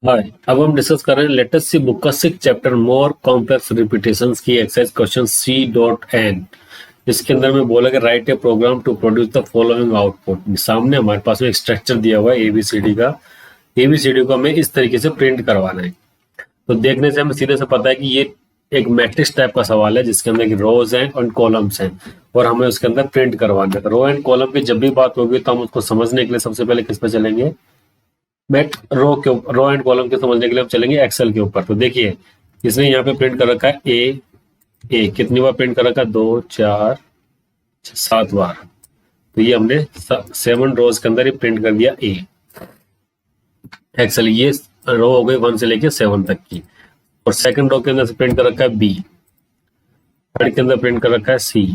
हाय, अब हम डिस्कस कर रहे हैं लेटेस्ट सी बुक का 6 चैप्टर मोर कॉम्प्लेक्स रिपीटेशंस की एक्सरसाइज क्वेश्चन C.N। इसके अंदर में बोला कि write a program to produce the following output. सामने हमारे पास में एक स्ट्रक्चर दिया हुआ है एबीसीडी का। एबीसीडी को हमें इस तरीके से प्रिंट करवाना है। तो देखने से हमें सीधे से पता है कि ये एक मैट्रिक्स टाइप का सवाल है जिसके अंदर रोज हैं और कॉलम्स हैं और हमें उसके अंदर प्रिंट करवाना है। रो एंड कॉलम की जब भी बात होगी तो हम उसको समझने के लिए सबसे पहले किस पे चलेंगे, मेट रो के ऊपर, रो एंड कॉलम के समझने के लिए हम चलेंगे एक्सेल के ऊपर। तो देखिए इसने यहाँ पे प्रिंट कर रखा है ए कितनी बार प्रिंट कर रखा है, 2 4 7 बार। तो ये हमने 7 रोज के अंदर ही प्रिंट कर दिया ए एक्सेल। ये रो हो गई 1 से लेके 7 तक की। और सेकंड रो के अंदर से प्रिंट कर रखा है बी, थर्ड के अंदर प्रिंट कर रखा है सी,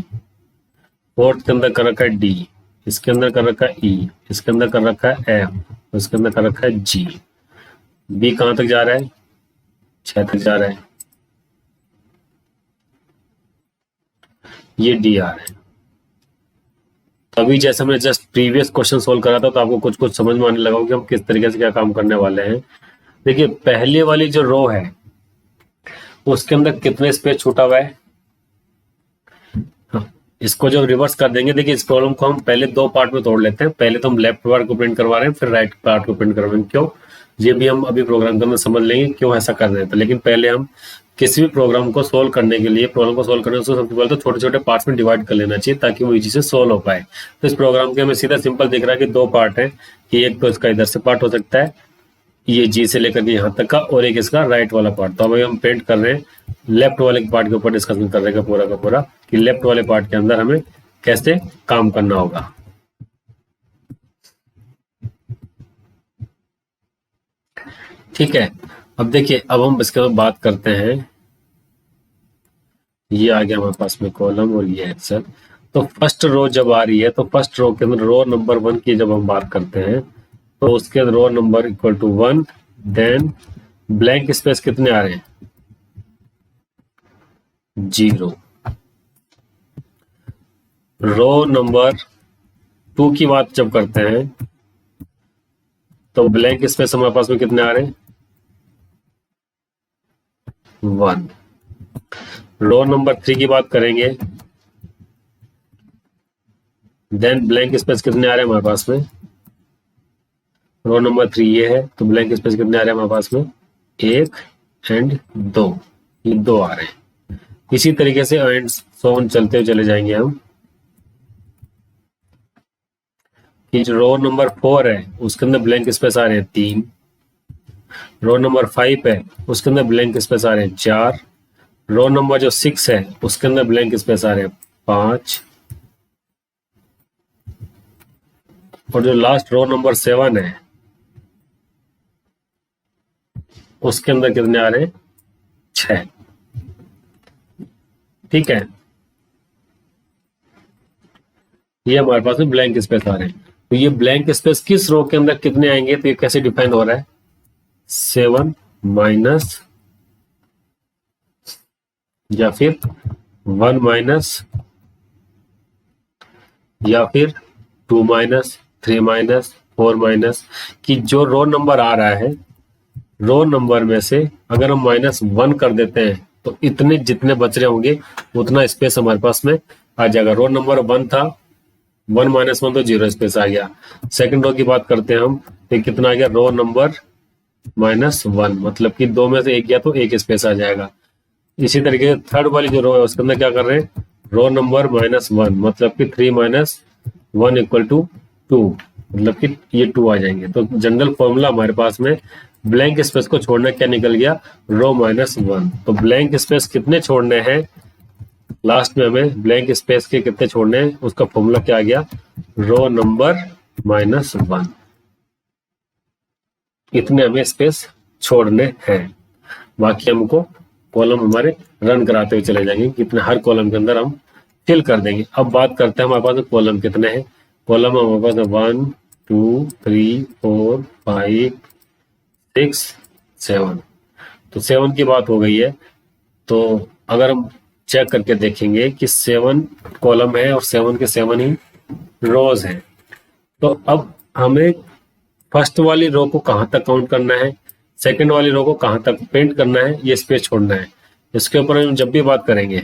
फोर्थ के अंदर कर रखा है डी, इसके अंदर कर रखा है ई, इसके अंदर कर रखा है एफ, इसके अंदर कर रखा है जी। बी कहां तक जा रहा है, 6 तक जा रहा है। ये डी आ रहा है। अभी जैसे हमने जस्ट प्रीवियस क्वेश्चन सोल्व करा था तो आपको कुछ कुछ समझ में आने लगा कि हम किस तरीके से क्या काम करने वाले हैं। देखिए पहले वाली जो रो है उसके अंदर कितने स्पेस छूटा हुआ है। इसको जब रिवर्स कर देंगे, देखिए इस प्रॉब्लम को हम पहले 2 पार्ट में तोड़ लेते हैं। पहले तो हम लेफ्ट पार्ट को प्रिंट करवा रहे हैं, फिर राइट पार्ट को प्रिंट करवाएंगे। क्यों, ये भी हम अभी प्रोग्राम के अंदर समझ लेंगे क्यों ऐसा कर रहे हैं। तो लेकिन पहले हम किसी भी प्रोग्राम को सोल्व करने के लिए, प्रॉब्लम को सोल्व करने के सबसे पहले तो छोटे छोटे पार्ट्स में डिवाइड कर लेना चाहिए ताकि वो इजी से सोल्व हो पाए। तो इस प्रोग्राम के हमें सीधा सिंपल दिख रहा है कि 2 पार्ट है कि एक तो इसका इधर से पार्ट हो सकता है, ये जी से लेकर के यहाँ तक का, और एक इसका राइट वाला पार्ट। तो अभी हम प्रिंट कर रहे हैं लेफ्ट वाले पार्ट के ऊपर डिस्कशन कर रहे हैं पूरा का पूरा कि लेफ्ट वाले पार्ट के अंदर हमें कैसे काम करना होगा। ठीक है, अब देखिए अब हम इसके बाद बात करते हैं। ये आ गया हमारे पास में कॉलम और ये एक्सेल। तो फर्स्ट रो जब आ रही है तो फर्स्ट रो के अंदर रो नंबर 1 की जब हम बात करते हैं तो उसके अंदर row number equal to 1, then blank space कितने आ रहे हैं, 0। रो नंबर 2 की बात जब करते हैं तो ब्लैंक स्पेस हमारे पास में कितने आ रहे हैं, 1। रो नंबर 3 की बात करेंगे, देन ब्लैंक स्पेस कितने आ रहे हैं हमारे पास में, रो नंबर 3 ये है तो ब्लैंक स्पेस कितने आ रहे हैं हमारे पास में, 1 एंड 2, ये 2 आ रहे हैं। इसी तरीके से एंड सो ऑन चलते हुए चले जाएंगे हम कि जो रो नंबर 4 है उसके अंदर ब्लैंक स्पेस आ रहे हैं 3, रो नंबर 5 है उसके अंदर ब्लैंक स्पेस आ रहे हैं 4, रो नंबर जो 6 है उसके अंदर ब्लैंक स्पेस आ रहे हैं 5, और जो लास्ट रो नंबर 7 है उसके अंदर कितने आ रहे हैं, 6। ठीक है, ये हमारे पास में ब्लैंक स्पेस आ रहे हैं। तो ये ब्लैंक स्पेस किस रो के अंदर कितने आएंगे, तो ये कैसे डिफाइन हो रहा है, 7 माइनस या फिर 1 माइनस या फिर 2 माइनस 3 माइनस 4 माइनस, कि जो रो नंबर आ रहा है रो नंबर में से अगर हम -1 कर देते हैं तो इतने जितने बच रहे होंगे उतना स्पेस हमारे पास में आ जाएगा। रो नंबर 1 था, 1 माइनस 1 तो 0 स्पेस आ गया। सेकंड रो की बात करते हैं हम तो कितना आ गया, रो नंबर -1, मतलब कि 2 में से 1 गया तो 1 स्पेस आ जाएगा। इसी तरीके से थर्ड वाली जो रो है उसके अंदर क्या कर रहे हैं, रो नंबर -1 मतलब कि 3 माइनस 1 इक्वल टू 2, मतलब कि ये 2 आ जाएंगे। तो जनरल फॉर्मूला हमारे पास में ब्लैंक स्पेस को छोड़ना क्या निकल गया, रो -1। तो ब्लैंक स्पेस कितने छोड़ने हैं, लास्ट में हमें ब्लैंक स्पेस के कितने छोड़ने हैं उसका फॉर्मूला क्या आ गया, रो नंबर -1। इतने हमें स्पेस छोड़ने हैं, बाकी हमको कॉलम हमारे रन कराते हुए चले जाएंगे, कितने हर कॉलम के अंदर हम फिल कर देंगे। अब बात करते हैं हमारे पास कॉलम कितने हैं। कॉलम हमारे पास 1 2 3 4 5 6 7, तो 7 की बात हो गई है। तो अगर हम चेक करके देखेंगे कि 7 कॉलम है और 7 के 7 ही रोज हैं, तो अब हमें फर्स्ट वाली रो को कहां तक काउंट करना है, सेकंड वाली रो को कहाँ तक प्रिंट करना है, ये स्पेस छोड़ना है। इसके ऊपर हम जब भी बात करेंगे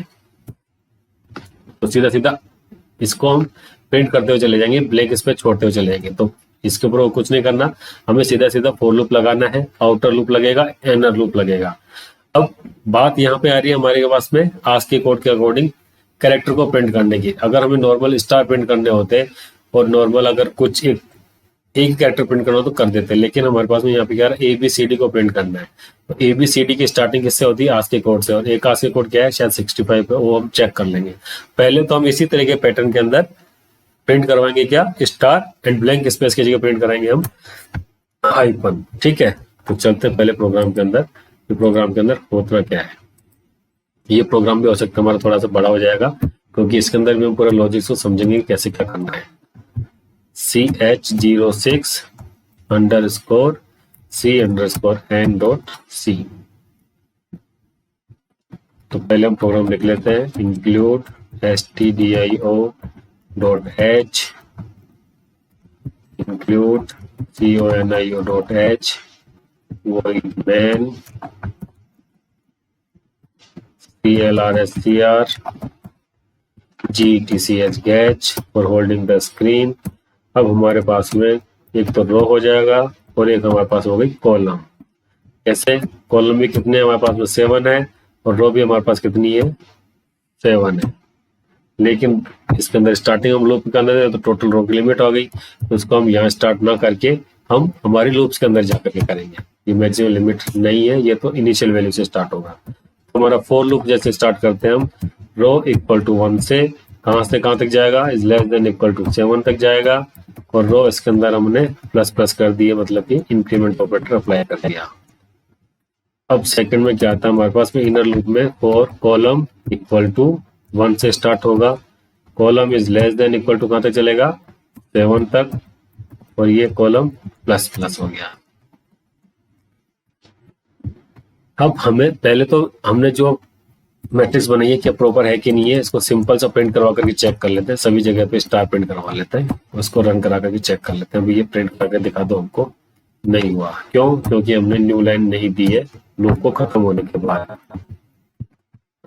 तो सीधा सीधा इसको हम प्रिंट करते हुए चले जाएंगे, ब्लैंक स्पेस छोड़ते हुए चले जाएंगे। तो इसके ऊपर कुछ नहीं करना, हमें सीधा सीधा फॉर लूप लगाना है, आउटर लूप लगेगा, इनर लूप लगेगा। अब बात यहाँ पे आ रही है हमारे पास में आस्की कोड के अकॉर्डिंग कैरेक्टर को प्रिंट करने की। अगर हमें नॉर्मल स्टार प्रिंट करने होते और नॉर्मल अगर कुछ एक कैरेक्टर प्रिंट करना हो तो कर देते, लेकिन हमारे पास में यहाँ पे क्या है, ABCD को प्रिंट करना है। तो ABCD की स्टार्टिंग किससे होती है, आस्की कोड से, और एक आस्की कोड क्या है, शायद 65 पे, वो हम चेक कर लेंगे। पहले तो हम इसी तरह के पैटर्न के अंदर प्रिंट करवाएंगे क्या, स्टार एंड ब्लैंक स्पेस की जगह प्रिंट कराएंगे हम हाइफन। ठीक है, तो चलते पहले प्रोग्राम के अंदर, प्रोग्राम के अंदर होता क्या है। ये प्रोग्राम भी हो सकता है हमारा थोड़ा सा बड़ा हो जाएगा, क्योंकि इसके अंदर भी हम पूरा लॉजिक को समझेंगे कैसे क्या करना है। CH06 _ C_n.c। तो पहले हम प्रोग्राम लिख लेते हैं, include stdio.h include conio.h void main clrscr getch get for holding the screen। अब हमारे पास में एक तो रो हो जाएगा और एक हमारे पास हो गई कॉलम। कैसे, कॉलम भी कितने हमारे पास में 7 है और रो भी हमारे पास कितनी है, 7 है। लेकिन इसके अंदर स्टार्टिंग हम लूप के अंदर है तो टोटल रो की लिमिट हो गई, तो इसको हम यहाँ स्टार्ट ना करके हम हमारी लूप्स के अंदर जाकर के करेंगे। ये मैक्सिमम लिमिट नहीं है, ये तो इनिशियल वैल्यू से स्टार्ट होगा। तो हमारा फॉर लूप जैसे स्टार्ट करते हैं हम, रो इक्वल टू 1 से कहाँ तक जाएगा, is less than equal to 7 तक जाएगा, और रो इसके अंदर हमने प्लस प्लस कर दिए, मतलब कि इंक्रीमेंट ऑपरेटर अप्लाई कर दिया। अब सेकंड में क्या आता है हमारे पास में, इनर लूप में फॉर कॉलम इक्वल टू 1 से स्टार्ट होगा, column is less than equal to कहाँ तक चलेगा, 7 तक, और ये कॉलम प्लस प्लस हो गया। अब हमें पहले तो हमने जो मैट्रिक्स बनाई है क्या प्रॉपर है कि नहीं है, इसको सिंपल सा प्रिंट करवा करके चेक कर लेते हैं। सभी जगह पे स्टार प्रिंट करवा लेते हैं, उसको रन करा करके चेक कर लेते हैं। अभी ये प्रिंट करके दिखा दो हमको, नहीं हुआ। क्यों, क्योंकि हमने न्यू लाइन नहीं दी है लूप को खत्म होने के बाद।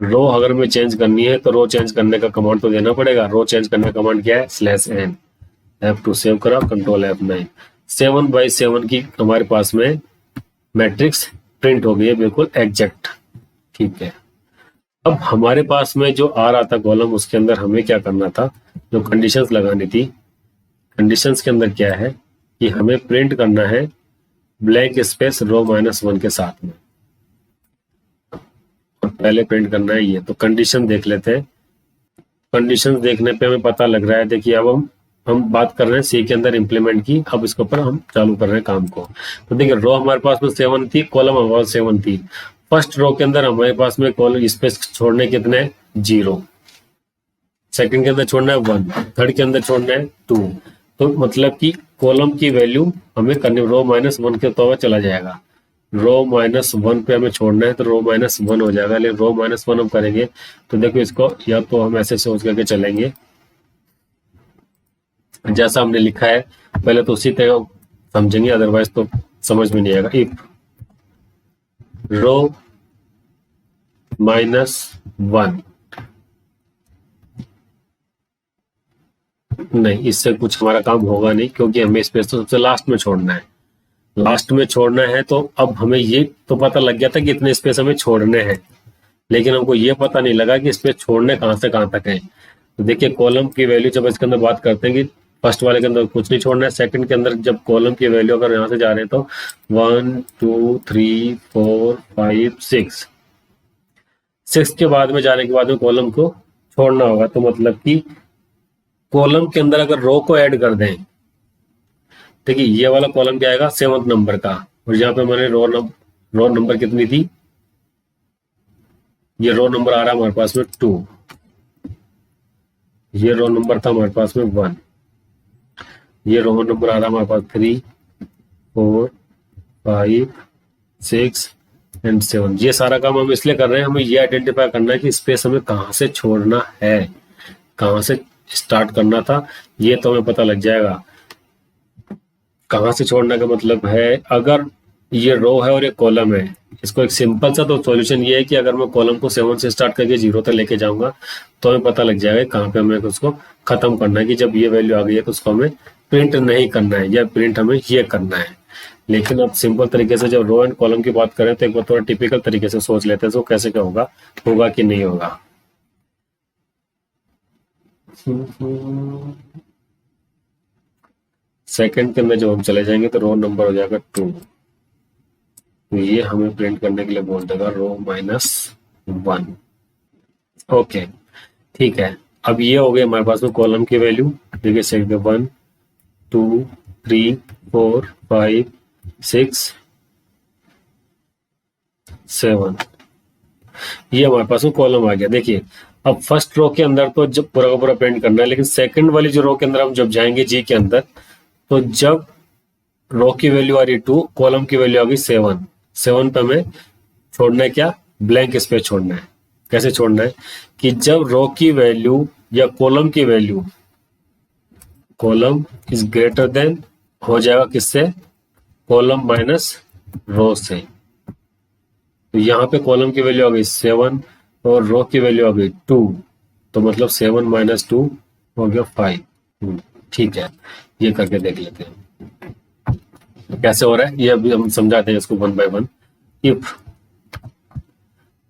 रो अगर हमें चेंज करनी है तो रो चेंज करने का कमांड तो देना पड़ेगा। रो चेंज करने का कमांड क्या है, /n, F2 सेव करा, कंट्रोल F9। 7/7 की हमारे पास में मैट्रिक्स प्रिंट हो गई है, बिल्कुल एग्जैक्ट। ठीक है, अब हमारे पास में जो आ रहा था कॉलम, उसके अंदर हमें क्या करना था, जो कंडीशंस लगानी थी। कंडीशंस के अंदर क्या है कि हमें प्रिंट करना है ब्लैंक स्पेस रो -1 के साथ में, पहले प्रिंट करना है ये। तो कंडीशन देख लेते हैं। कंडीशन देखने पे हमें पता लग रहा है, देखिए अब हम बात कर रहे हैं सी के अंदर इंप्लीमेंट की। अब इसके ऊपर हम चालू कर रहे हैं काम को। तो देखिए रो हमारे पास में 7 थी, कॉलम हमारे पास 7 थी। फर्स्ट रो के अंदर हमारे पास में कॉलम स्पेस छोड़ने कितने, 0। सेकंड के अंदर छोड़ना है 1, थर्ड के अंदर छोड़ना है 2। तो मतलब कि कॉलम की वैल्यू हमें करनी, रो -1 के तौर पर चला जाएगा। रो -1 पे हमें छोड़ना है तो रो -1 हो जाएगा। लेकिन रो -1 हम करेंगे तो देखो इसको, या तो हम ऐसे सोच करके चलेंगे जैसा हमने लिखा है, पहले तो उसी तरह समझेंगे, अदरवाइज तो समझ में नहीं आएगा। इफ रो -1, नहीं, इससे कुछ हमारा काम होगा नहीं, क्योंकि हमें स्पेस तो सबसे लास्ट में छोड़ना है। लास्ट में छोड़ना है तो अब हमें ये तो पता लग गया था कि इतने स्पेस हमें छोड़ने हैं, लेकिन हमको ये पता नहीं लगा कि स्पेस छोड़ने कहाँ से कहाँ तक है। तो देखिए कॉलम की वैल्यू जब इसके अंदर बात करते हैं कि फर्स्ट वाले के अंदर कुछ नहीं छोड़ना है, सेकंड के अंदर जब कॉलम की वैल्यू अगर यहाँ से जा रहे हैं तो 1 2 3 4 5 6 के बाद में जाने के बाद में कॉलम को छोड़ना होगा। तो मतलब कि कॉलम के अंदर अगर रो को ऐड कर दें, देखिए ये वाला कॉलम क्या आएगा, 7th नंबर का, और यहाँ पे मैंने रो नंबर कितनी थी, ये रो नंबर आ रहा है हमारे पास में 2, ये रो नंबर था हमारे पास में 1, ये रो नंबर आ रहा है हमारे पास 3 4 5 6 एंड 7। ये सारा काम हम इसलिए कर रहे हैं, हमें ये आइडेंटिफाई करना है कि स्पेस हमें कहाँ से छोड़ना है, कहाँ से स्टार्ट करना था, ये तो हमें पता लग जाएगा। कहाँ से छोड़ने का मतलब है, अगर ये रो है और ये कॉलम है। इसको एक सिंपल सा तो सॉल्यूशन ये है कि अगर मैं कॉलम को 7 से स्टार्ट करके 0 तक लेके जाऊंगा तो हमें पता लग जाएगा कहाँ पे हमें उसको खत्म करना है, कि जब ये वैल्यू आ गई है तो उसको हमें प्रिंट नहीं करना है या प्रिंट हमें ये करना है। लेकिन अब सिंपल तरीके से जब रो एंड कॉलम की बात करें तो एक बार थोड़ा टिपिकल तरीके से सोच लेते हैं तो कैसे क्या होगा, होगा कि नहीं होगा। सेकंड के अंदर जब हम चले जाएंगे तो रो नंबर हो जाएगा 2, तो ये हमें प्रिंट करने के लिए बोल देगा रो -1। ओके ठीक है, अब ये हो गया हमारे पास में कॉलम की वैल्यू। देखिए सेकंड 1 2 3 4 5 6 7, ये हमारे पास में कॉलम आ गया। देखिए अब फर्स्ट रो के अंदर तो जब पूरा का पूरा प्रिंट करना है, लेकिन सेकंड वाली जो रो के अंदर हम जब जाएंगे जी के अंदर, तो जब रो की वैल्यू आ रही 2, कॉलम की वैल्यू आ गई 7, 7 पे हमें छोड़ना है क्या, ब्लैंक स्पेस छोड़ना है। कैसे छोड़ना है कि जब रो की वैल्यू या कॉलम की value, column is greater then हो जाएगा किससे, कॉलम माइनस रो से। तो यहाँ पे कॉलम की वैल्यू आ गई 7 और रो की वैल्यू आ गई 2, तो मतलब 7 - 2 हो गया 5। ठीक है, ये करके देख लेते हैं कैसे हो रहा है। ये अभी हम समझाते हैं इसको 1 by 1। इफ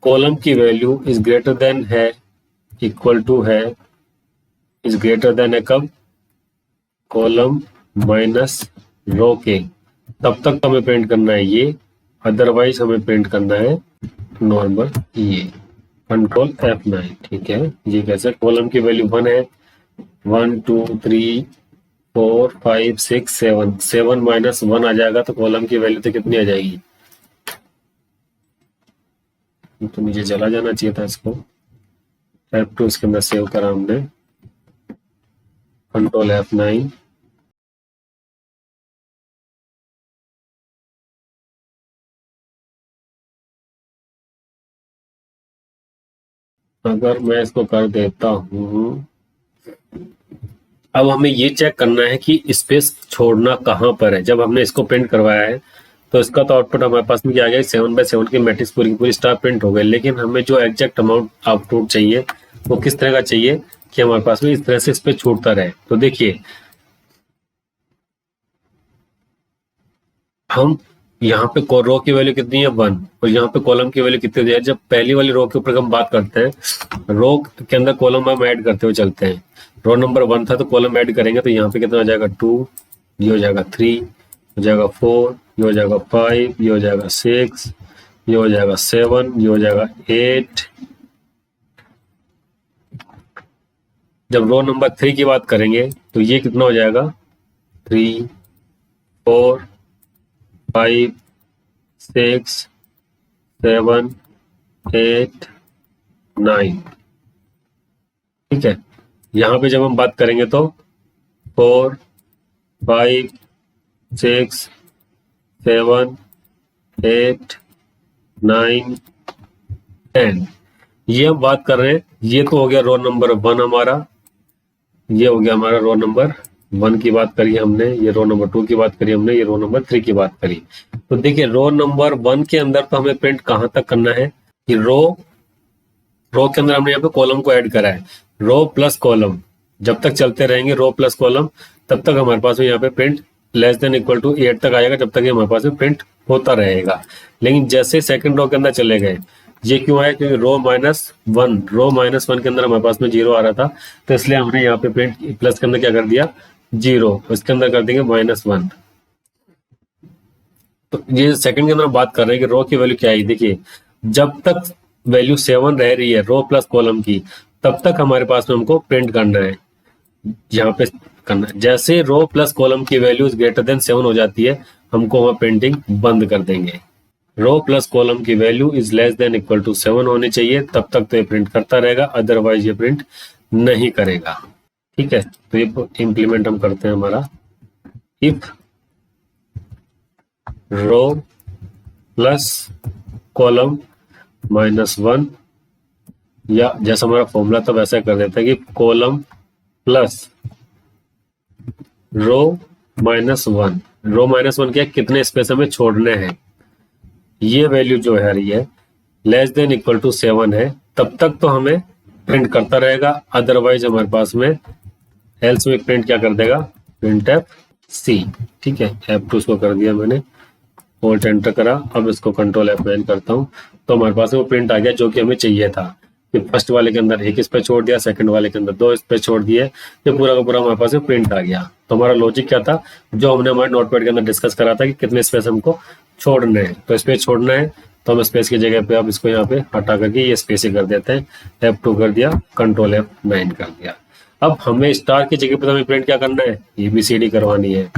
कॉलम की वैल्यू इज ग्रेटर देन है, इक्वल टू है, इज ग्रेटर देन है कब, कॉलम माइनस रो के, तब तक हमें प्रिंट करना है ये, अदरवाइज हमें प्रिंट करना है नॉर्मल ये, कंट्रोल F9। ठीक है, ये कैसे, कॉलम की वैल्यू 1 है, 1 2 3 4 5 6 7, 7 - 1 आ जाएगा तो कॉलम की वैल्यू तो कितनी आ जाएगी, तो नीचे चला जाना चाहिए था। इसको F2 इसके अंदर सेव करा हमने, कंट्रोल F9। अगर मैं इसको कर देता हूं, अब हमें ये चेक करना है कि स्पेस छोड़ना कहां पर है। जब हमने इसको प्रिंट करवाया है तो इसका तो आउटपुट हमारे पास में क्या आ गया, 7/7 की मैट्रिक्स पूरी की पूरी स्टार प्रिंट हो गई। लेकिन हमें जो एग्जैक्ट अमाउंट आउटपुट चाहिए वो किस तरह का चाहिए कि हमारे पास में इस तरह से स्पेस छूटता रहे। तो देखिए हम यहाँ पे रो की वैल्यू कितनी है 1 और यहाँ पे कॉलम की वैल्यू कितनी है। जब पहली वाली रो के ऊपर हम बात करते हैं, रो के अंदर कॉलम हम ऐड करते हुए चलते हैं। रो नंबर 1 था तो कॉलम ऐड करेंगे तो यहाँ पे कितना हो जाएगा 2, ये हो जाएगा 3, हो जाएगा 4, ये हो जाएगा 5, ये हो जाएगा 6, ये हो जाएगा 7, ये हो जाएगा 8। जब रो नंबर 3 की बात करेंगे तो ये कितना हो जाएगा 3 4 5 6 7 8 9। ठीक है, यहाँ पे जब हम बात करेंगे तो 4 5 6 7 8 9 10, ये हम बात कर रहे हैं। ये तो हो गया रो नंबर 1 हमारा, ये हो गया हमारा रो नंबर 1 की बात करी हमने, ये रो नंबर 2 की बात करी हमने, ये रो नंबर 3 की बात करी। तो देखिए रो नंबर 1 के अंदर तो हमें प्रिंट कहां तक करना है कि रो के अंदर हमने यहाँ पे कॉलम को ऐड करा है। रो प्लस कॉलम जब तक चलते रहेंगे, रो प्लस कॉलम, तब तक हमारे पास में यहाँ पे print less than equal to 8 तक आएगा, जब तक ये हमारे पास में प्रिंट होता रहेगा। लेकिन जैसे सेकंड रो के अंदर चले गए, ये क्यों आया, क्योंकि रो -1 के अंदर हमारे पास में 0 आ रहा था, तो इसलिए हमने यहाँ पे प्रिंट प्लस के अंदर क्या कर दिया 0, इसके अंदर कर देंगे -1। तो ये सेकंड के अंदर बात कर रहे हैं कि रो की वैल्यू क्या है। देखिए जब तक वैल्यू 7 रह रही है रो प्लस कॉलम की, तब तक हमारे पास में हमको प्रिंट करना है, यहाँ पे करना है। जैसे रो प्लस कॉलम की वैल्यू ग्रेटर देन 7 हो जाती है, हमको वहां प्रिंटिंग बंद कर देंगे। रो प्लस कॉलम की value is less than equal to 7 होनी चाहिए, तब तक तो ये प्रिंट करता रहेगा, अदरवाइज ये प्रिंट नहीं करेगा। ठीक है, तो ये इंप्लीमेंट हम करते हैं हमारा, इफ रो प्लस कॉलम -1, या जैसा हमारा फॉर्मूला था वैसा कर देते हैं कि कॉलम प्लस रो -1। रो -1 क्या, कितने स्पेस हमें छोड़ने हैं, ये वैल्यू जो है रही है लेस देन इक्वल टू 7 है, तब तक तो हमें प्रिंट करता रहेगा, अदरवाइज हमारे पास में एल्स में प्रिंट क्या कर देगा, प्रिंट एफ सी। ठीक है, F2 उसको कर दिया मैंने, ऑल्ट एंटर करा, अब इसको कंट्रोल F9 करता हूँ, तो हमारे पास वो प्रिंट आ गया जो कि हमें चाहिए था। कि फर्स्ट वाले के अंदर एक स्पेस छोड़ दिया, सेकंड वाले के अंदर 2 स्पेस छोड़ दिए, ये पूरा का पूरा हमारे पास प्रिंट आ गया। तो हमारा लॉजिक क्या था, जो हमने हमारे नोटपैड के अंदर डिस्कस करा था कि कितने स्पेस हमको छोड़ने हैं, तो स्पेस छोड़ना है तो हम स्पेस की जगह पे अब इसको यहाँ पे हटा करके ये स्पेस ही कर देते हैं, F2 कर दिया, कंट्रोल F9 कर दिया। अब हमें स्टार की जगह पे हमें प्रिंट क्या करना है, ABCD करवानी है।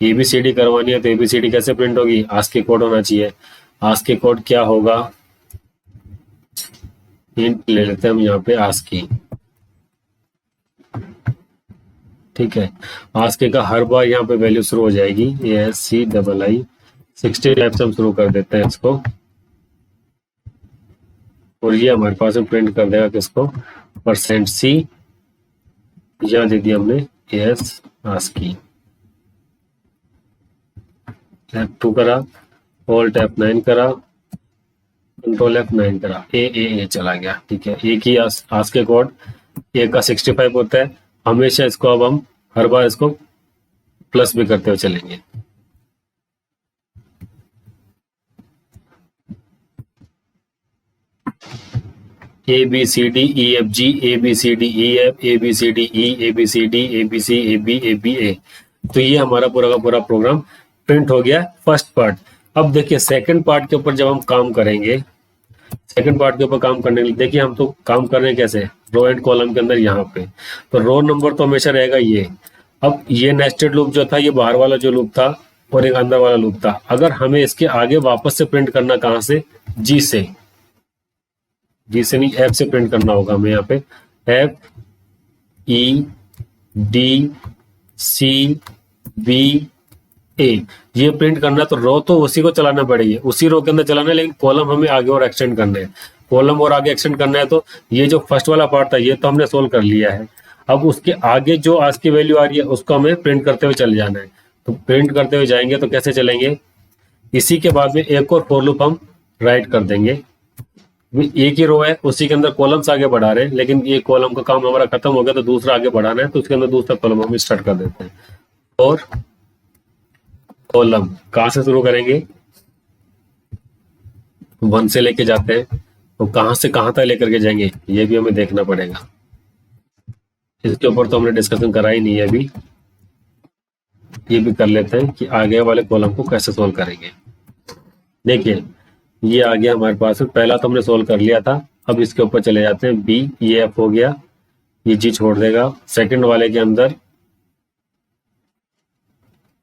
ABCD करवानी है तो ABCD कैसे प्रिंट होगी, आस्की कोड होना चाहिए। आस्की कोड क्या होगा, हिंट ले लेते हैं हम यहाँ पे आस्की। ठीक है, आस्की का हर बार यहाँ पे वैल्यू शुरू हो जाएगी, ASCII 60 टाइप से हम शुरू कर देते हैं इसको, और ये हमारे पास में प्रिंट कर देगा किसको, %C, यहाँ दे दिया हमने AS आस्की। F2 करा, ऑल्ट F9 करा, कंट्रोल F9 करा, ए चला गया। ठीक है, एक ही आस्की कोड, ए का 65 होता है, हमेशा इसको अब हम हर बार इसको प्लस भी करते हुए चलेंगे। ABCDEFG ABCDEF ABCDE ABCD ABC AB ABA, तो ये हमारा पूरा का पूरा प्रोग्राम प्रिंट हो गया फर्स्ट पार्ट। अब देखिए सेकंड पार्ट के ऊपर जब हम काम करेंगे, सेकंड पार्ट के ऊपर काम करने के लिए देखिए हम तो काम कर रहे हैं कैसे, रो एंड कॉलम के अंदर यहाँ पे, तो रो नंबर तो हमेशा रहेगा ये। अब ये नेस्टेड लूप जो था, ये बाहर वाला जो लूप था और एक अंदर वाला लूप था, अगर हमें इसके आगे वापस से प्रिंट करना, कहाँ से, जी से, जी से नहीं एफ से प्रिंट करना होगा हमें। यहाँ पे FEDCBA ये प्रिंट करना है, तो रो तो उसी को चलाना पड़ेगी, उसी रो के अंदर चलाना है, लेकिन कॉलम हमें आगे और एक्सटेंड करना है। कॉलम और आगे एक्सटेंड करना है, तो ये जो फर्स्ट वाला पार्ट था ये तो हमने सोल्व कर लिया है। अब उसके आगे जो आज की वैल्यू आ रही है उसको हमें प्रिंट करते हुए चले जाना है। तो प्रिंट करते हुए जाएंगे तो कैसे चलेंगे, इसी के बाद में एक और फॉर लूप हम राइट कर देंगे। एक ही रो है, उसी के अंदर कॉलम्स आगे बढ़ा रहे हैं, लेकिन ये कॉलम का काम हमारा खत्म हो गया तो दूसरा आगे बढ़ाना है, तो उसके अंदर दूसरा कॉलम हम स्टार्ट कर देते हैं। और कॉलम कहां से शुरू करेंगे, 1 से लेके जाते हैं, तो कहां से कहां तक लेकर के जाएंगे ये भी हमें देखना पड़ेगा। इसके ऊपर तो हमने डिस्कशन करा ही नहीं है अभी, ये भी कर लेते हैं कि आगे वाले कॉलम को कैसे सोल्व करेंगे। देखिए ये आ गया हमारे पास, पहला तो हमने सोल्व कर लिया था, अब इसके ऊपर चले जाते हैं। बी, ये एफ हो गया, ये जी छोड़ देगा। सेकंड वाले के अंदर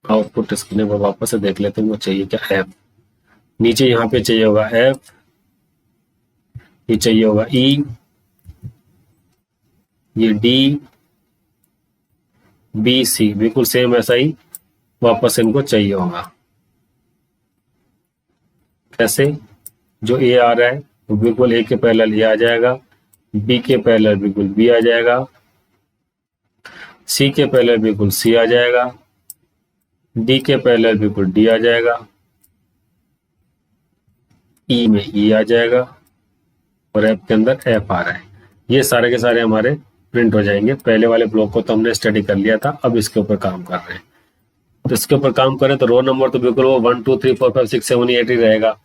आउटपुट स्क्रीन पर वापस से देख लेते हैं वो चाहिए क्या, एफ। नीचे यहाँ पे चाहिए होगा एफ, ये चाहिए होगा ई, ये डी, बी, सी, बिल्कुल सेम ऐसा ही वापस इनको चाहिए होगा। कैसे, जो ए आ रहा है तो बिल्कुल ए के पैरेलल ए आ जाएगा, बी के पैरेलल बिल्कुल बी आ जाएगा, सी के पैरेलल बिल्कुल सी आ जाएगा, डी के पैरेलल बिल्कुल डी आ जाएगा, ई में ई आ जाएगा, और एफ के अंदर एफ आ रहा है। ये सारे के सारे हमारे प्रिंट हो जाएंगे। पहले वाले ब्लॉक को तो हमने स्टडी कर लिया था, अब इसके ऊपर काम कर रहे हैं। तो इसके ऊपर काम करें तो रो नंबर तो बिल्कुल वो 1 2 3 4 5 6 7 8 ही रहेगा।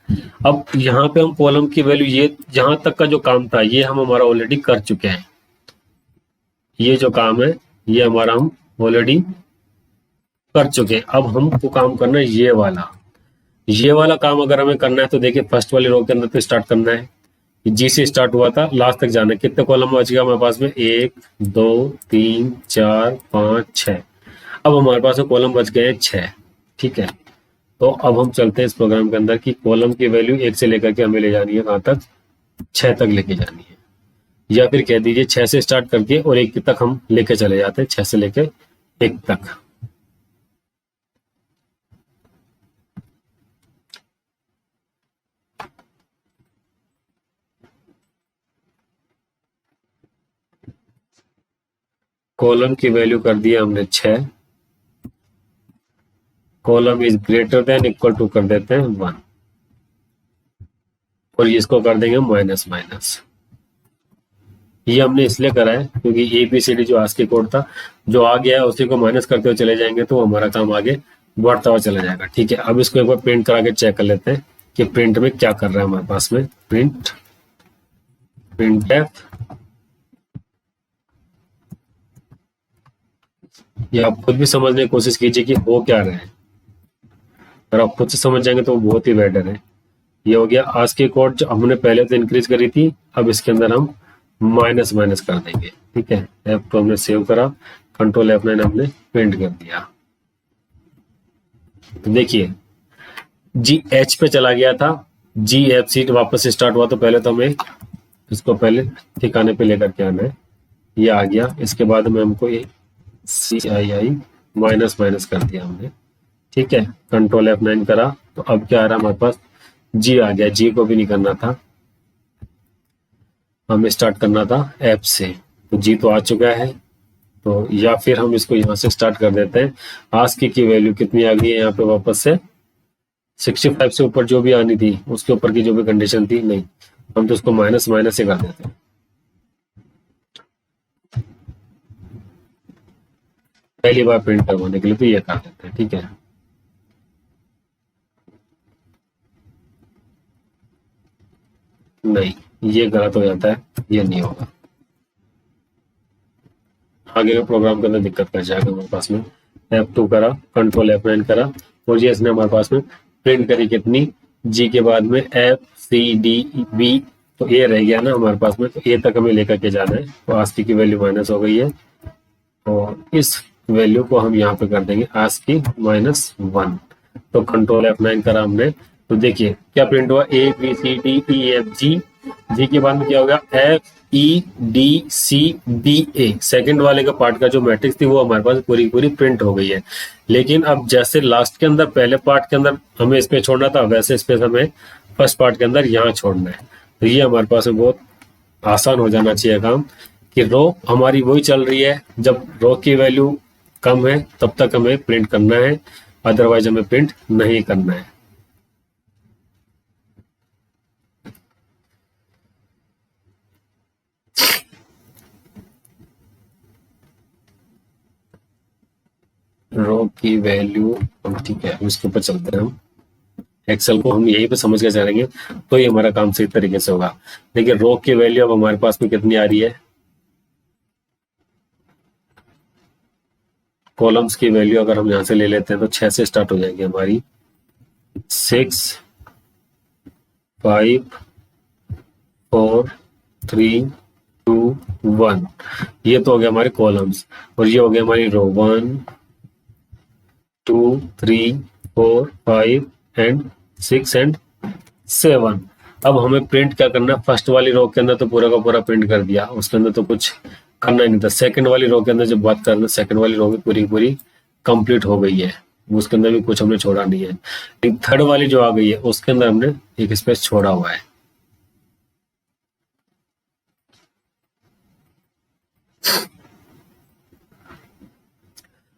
अब यहाँ पे हम कॉलम की वैल्यू, ये जहां तक का जो काम था ये हम हमारा ऑलरेडी कर चुके हैं। ये जो काम है ये हमारा हम ऑलरेडी कर चुके हैं। अब हमको काम करना है ये वाला काम अगर हमें करना है तो देखिए फर्स्ट वाली रो के अंदर तो स्टार्ट करना है, जी से स्टार्ट हुआ था, लास्ट तक जाना है। कितने कॉलम बच गया हमारे पास में, 1 2 3 4 5 6। अब हमारे पास कॉलम बच गए हैं 6। ठीक है, तो अब हम चलते हैं इस प्रोग्राम के अंदर कि कॉलम की वैल्यू 1 से लेकर के हमें ले जानी है कहां तक, 6 तक लेके जानी है, या फिर कह दीजिए 6 से स्टार्ट करके और 1 तक हम लेके चले जाते हैं, 6 से लेके 1 तक। कॉलम की वैल्यू कर दिया हमने 6, column is greater than equal to कर देते हैं 1। और इसको कर देंगे माइनस माइनस। ये हमने इसलिए करा है क्योंकि ABCD जो आज के कोड था, जो आ गया है उसी को माइनस करते हुए चले जाएंगे तो हमारा काम आगे बढ़ता हुआ चला जाएगा। ठीक है, अब इसको एक बार प्रिंट करा के चेक कर लेते हैं कि प्रिंट में क्या कर रहा है हमारे पास में। प्रिंट एफ, ये आप खुद भी समझने की कोशिश कीजिए कि हो क्या रहा है। अगर आप खुद से समझ जाएंगे तो वो बहुत ही बेटर है। ये हो गया आज के कोड जो हमने पहले तो इंक्रीज करी थी, अब इसके अंदर हम माइनस माइनस कर देंगे। ठीक है, F2 हमने सेव करा, कंट्रोल F9 हमने प्रिंट कर दिया। तो देखिए GH पे चला गया था, GFC वापस स्टार्ट हुआ, तो पहले तो हमें इसको पहले ठिकाने पे लेकर के आना है। ये आ गया, इसके बाद में हमको ये CII माइनस माइनस कर दिया हमने। ठीक है, कंट्रोल F9 करा, तो अब क्या आ रहा है हमारे पास, G आ गया। G को भी नहीं करना था, हमें स्टार्ट करना था F से, तो G तो आ चुका है। तो या फिर हम इसको यहाँ से स्टार्ट कर देते हैं। आस्की की वैल्यू कितनी आ गई है यहाँ पे वापस से, 65 से ऊपर जो भी आनी थी, उसके ऊपर की जो भी कंडीशन थी, नहीं, हम तो उसको माइनस माइनस से कर देते हैं। पहली बार प्रिंट करवाने के लिए तो ये कर देते हैं। ठीक है, नहीं, ये गलत हो जाता है, ये नहीं होगा, आगे के प्रोग्राम के अंदर दिक्कत कर जाएगा हमारे पास में। F2 करा, कंट्रोल F9 करा, और ये इसने हमारे पास में प्रिंट करी कितनी, G के बाद में FCDB, तो ये रह गया ना हमारे पास में, तो ए तक हमें लेकर के जाना है। तो आस्की की वैल्यू माइनस हो गई है, और इस वैल्यू को हम यहाँ पे कर देंगे आस्की -1। तो कंट्रोल F9 करा हमने, तो देखिए क्या प्रिंट हुआ, ABCDEFG, जी के बाद में क्या हो गया, FEDCBA। सेकंड वाले का पार्ट का जो मैट्रिक्स थी वो हमारे पास पूरी पूरी प्रिंट हो गई है। लेकिन अब जैसे लास्ट के अंदर पहले पार्ट के अंदर हमें स्पेस छोड़ना था, वैसे स्पेस हमें फर्स्ट पार्ट के अंदर यहाँ छोड़ना है। तो ये हमारे पास में बहुत आसान हो जाना चाहिए काम, कि रो हमारी वही चल रही है, जब रो की वैल्यू कम है तब तक हमें प्रिंट करना है, अदरवाइज हमें प्रिंट नहीं करना है। रो की वैल्यू, ठीक है, इसके ऊपर चलते हैं हम। एक्सेल को हम यहीं पे समझ के चलेंगे तो ये हमारा काम सही तरीके से होगा। देखिए रो की वैल्यू अब हमारे पास में कितनी आ रही है, कॉलम्स की वैल्यू अगर हम यहाँ से ले लेते हैं तो 6 से स्टार्ट हो जाएगी हमारी, 6, 5, 4, 3, 2, 1। ये तो हो गया हमारे कॉलम्स, और ये हो गया हमारी रो, 1, 2, 3, 4, 5 एंड 6 एंड 7। अब हमें प्रिंट क्या करना है, फर्स्ट वाली रो के अंदर तो पूरा का पूरा प्रिंट कर दिया, उसके अंदर तो कुछ करना ही नहीं था। सेकंड वाली रो के अंदर जब बात करना, सेकंड वाली रो भी पूरी पूरी कंप्लीट हो गई है, उसके अंदर भी कुछ हमने छोड़ा नहीं है। लेकिन थर्ड वाली जो आ गई है उसके अंदर हमने एक स्पेस छोड़ा हुआ है।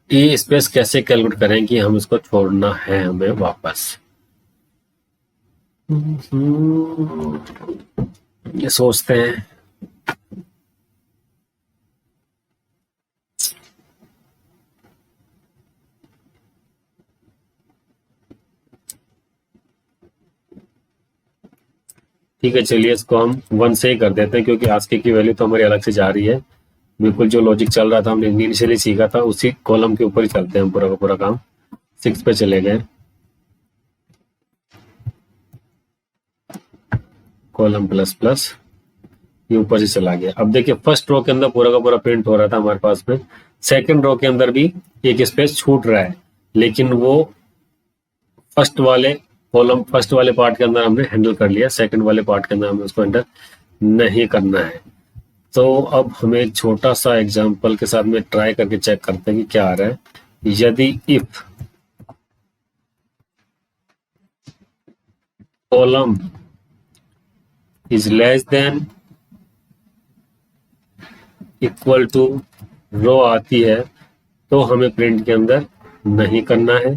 ये स्पेस कैसे कैलकुलेट करें कि हम इसको छोड़ना है हमें वापस, ये सोचते हैं। ठीक है, चलिए इसको हम 1 से ही कर देते हैं, क्योंकि आस्की की वैल्यू तो हमारी अलग से जा रही है। बिल्कुल जो लॉजिक चल रहा था, हमने इनिशियली सीखा था, उसी कॉलम के ऊपर ही चलते हैं हम, पूरा का पूरा काम 6 पे चले गए, कॉलम प्लस प्लस, ये ऊपर से चला गया। अब देखिए फर्स्ट रो के अंदर पूरा का पूरा प्रिंट हो रहा था हमारे पास में, सेकंड रो के अंदर भी एक स्पेस छूट रहा है, लेकिन वो फर्स्ट वाले कॉलम, फर्स्ट वाले पार्ट के अंदर हमने हैंडल कर लिया, सेकंड वाले पार्ट के अंदर हमें उसको हैंडल नहीं करना है। तो अब हमें एक छोटा सा एग्जांपल के साथ में ट्राई करके चेक करते हैं कि क्या आ रहा है। यदि if column is less than equal to row आती है तो हमें प्रिंट के अंदर नहीं करना है,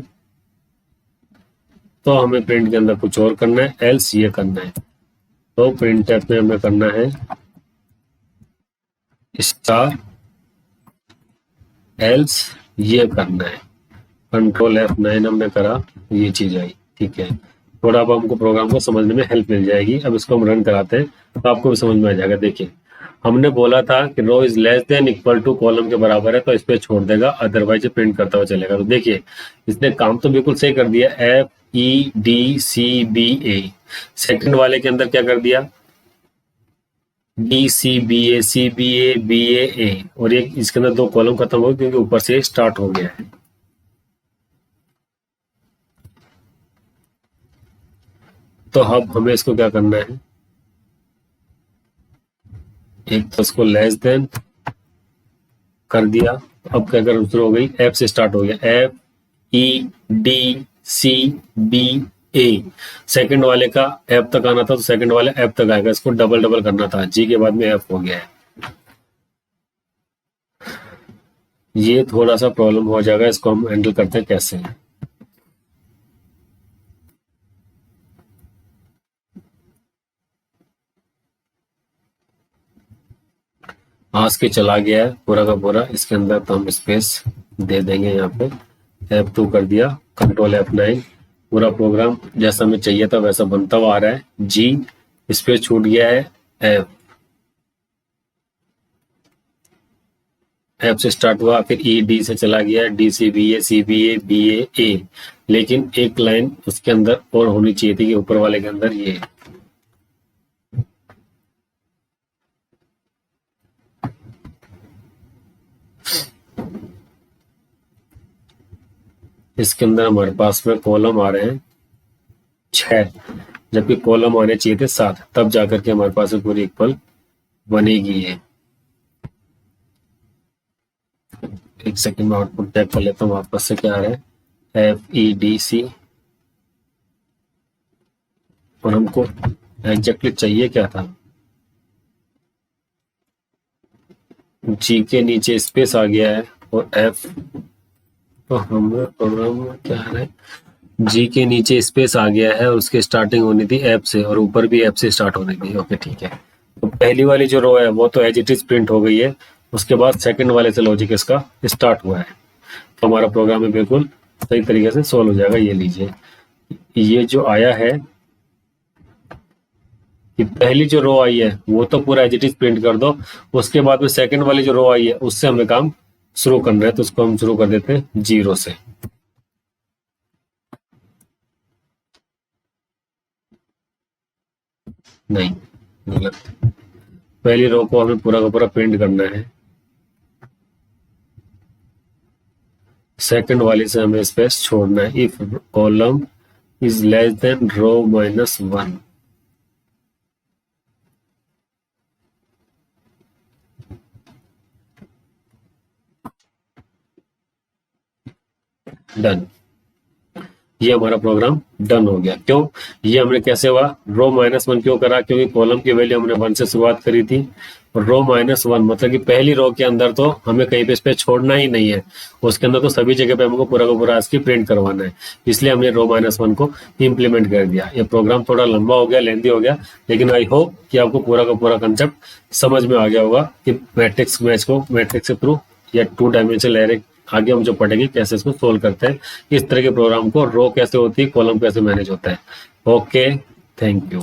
तो हमें प्रिंट के अंदर कुछ और करना है, एल्स ये करना है। तो प्रिंटफ में हमें करना है स्टार एल्स, ये करना है। कंट्रोल F9 हमने करा, ये चीज आई। ठीक है, थोड़ा अब हमको प्रोग्राम को समझने में हेल्प मिल जाएगी। अब इसको हम रन कराते हैं तो आपको भी समझ में आ जाएगा। देखिए, हमने बोला था कि row is less than equal to column के बराबर है, तो इस पे छोड़ देगा, अदरवाइज प्रिंट करता हुआ चलेगा। तो देखिए, इसने काम तो बिल्कुल सही कर दिया, FEDCBA। सेकंड वाले के अंदर क्या कर दिया, DCBA, और ये इसके अंदर दो कॉलम खत्म हो गए क्योंकि ऊपर से स्टार्ट हो गया है। तो अब हमें इसको क्या करना है, एक तो इसको लेस देन कर दिया। अब क्या कर शुरू हो गई, F से स्टार्ट हो गया, FEDCBA। सेकंड वाले का F तक आना था तो सेकंड वाले F तक आएगा, इसको डबल डबल करना था, G के बाद में F हो गया है। ये थोड़ा सा प्रॉब्लम हो जाएगा, इसको हम हैंडल करते हैं कैसे। आज के चला गया है पूरा का पूरा, इसके अंदर तो हम स्पेस दे देंगे। यहाँ पे F2 कर दिया, कंट्रोल F9, पूरा प्रोग्राम जैसा हमें चाहिए था वैसा बनता हुआ आ रहा है। G स्पेस छूट गया है, F से स्टार्ट हुआ, फिर D से चला गया, DCBA, लेकिन एक लाइन उसके अंदर और होनी चाहिए थी कि ऊपर वाले के अंदर ये। इसके अंदर हमारे पास में कॉलम आ रहे हैं 6, जबकि कॉलम आने चाहिए थे 7, तब जाकर के हमारे पास में पूरी इक्वल बनेगी ये। एक सेकंड में आउटपुट चेक कर लेता हूँ वापस से क्या आ रहा है, FEDC, और हमको एग्जैक्टली चाहिए क्या था, G के नीचे स्पेस आ गया है और F, तो हमें प्रोग्राम में क्या आ रहा है, G के नीचे स्पेस आ गया है और उसकी स्टार्टिंग होनी थी F से और ऊपर भी F से स्टार्ट होनी थी। ओके ठीक है, तो पहली वाली जो रो है वो तो एज इट इज प्रिंट हो गई है, उसके बाद सेकंड वाले से लॉजिक इसका स्टार्ट हुआ है, तो हमारा प्रोग्राम में बिल्कुल सही तरीके से सोल्व हो जाएगा। ये लीजिए, ये जो आया है कि पहली जो रो आई है वो तो पूरा एज इट इज प्रिंट कर दो, उसके बाद में सेकंड वाली जो रो आई है उससे हमें काम शुरू करना है, तो उसको हम शुरू कर देते हैं 0 से। नहीं, गलत, पहली रो को हमें पूरा का पूरा प्रिंट करना है, सेकंड वाली से हमें स्पेस छोड़ना है। If column is less than row -1, done, ये हमारा प्रोग्राम डन हो गया। क्यों, ये हमने कैसे हुआ, रो -1 क्यों करा, क्योंकि कॉलम की वैल्यू हमने 1 से शुरुआत करी थी, और रो -1 मतलब कि पहली रो के अंदर तो हमें कहीं पे स्पेस छोड़ना ही नहीं है, उसके अंदर तो सभी जगह पे हमको पूरा का पूरा ASCII प्रिंट करवाना है, इसलिए हमने रो -1 को इम्प्लीमेंट कर दिया। ये प्रोग्राम थोड़ा लंबा हो गया, लेंथी हो गया, लेकिन आई होप कि आपको पूरा का पूरा कंसेप्ट समझ में आ गया होगा कि मैट्रिक्स मैच को मैट्रिक्स के थ्रू या 2 डायमेंशनल एरे आगे हम जो पढ़ेंगे कैसे इसको सोल्व करते हैं, इस तरह के प्रोग्राम को, रो कैसे होती है, कॉलम कैसे मैनेज होता है। Okay, thank you.